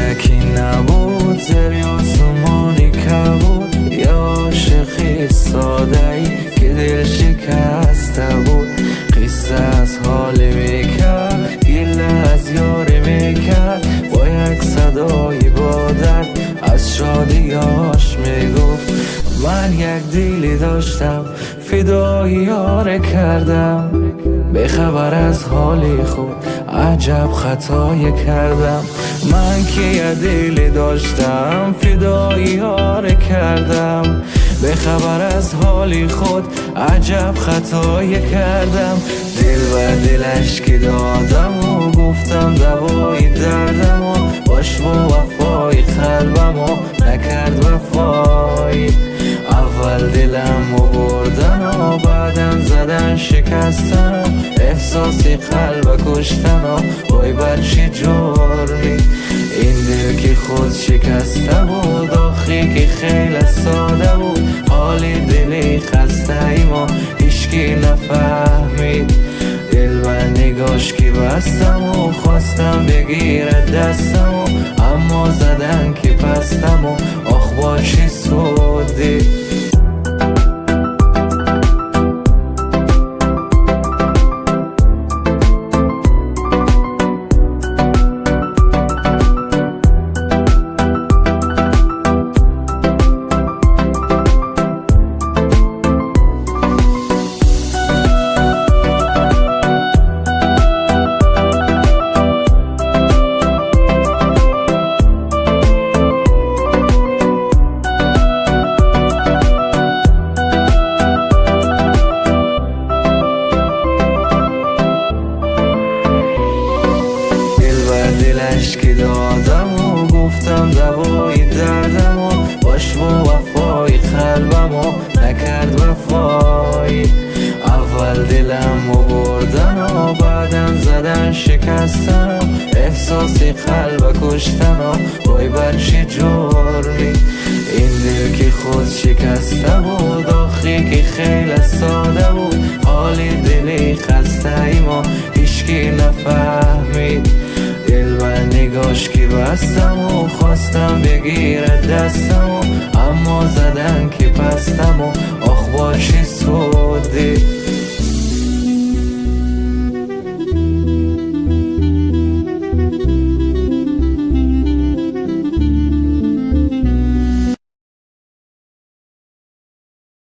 فلکی نبود زیر آسمانی کبود، یه عاشقی ساده ای که دل شکسته بود. قصه از حالی میکرد، گله از یاری میکرد، با یک صدای با درد از شادیاش میگفت من یک دیلی داشتم فدای یار کردم. به خبر از حالی خود عجب خطایی کردم. من که یه دیلی داشتم فدای یار کردم. به خبر از حالی خود عجب خطایی کردم. دل و دلش که دادم و گفتم دوای دردم و باش با وفای قلبم و نکرد وفای. اول دلم و بردن و بعدم زدن شکستن، احساسی قلب کشتن و وای بر چه جرمی. این دل که خود شکسته بود، آخری که خیلی ساده بود، حالی دلی خسته ای ما هیچکی نفهمید. دل و نگاش که بستم و خواستم بگیرد دستم و اما زدن که پستم و آخ با چه سودی. دلش که دادم و گفتم دوای دردم و باش با وفای قلبم و نکرد وفای. اول دلم و بردن و بعدم زدن شکستن، احساسی قلب کشتن و وای بر چه جرمی. این دل که خود شکسته بود، آخری که خیلی ساده بود، حالی دلی خسته ای ما هیچکی نفهمید. دل و نگاش که بستم و خواستم بگیرد دستم و اما زدن که پستم و آخ با چه سودی.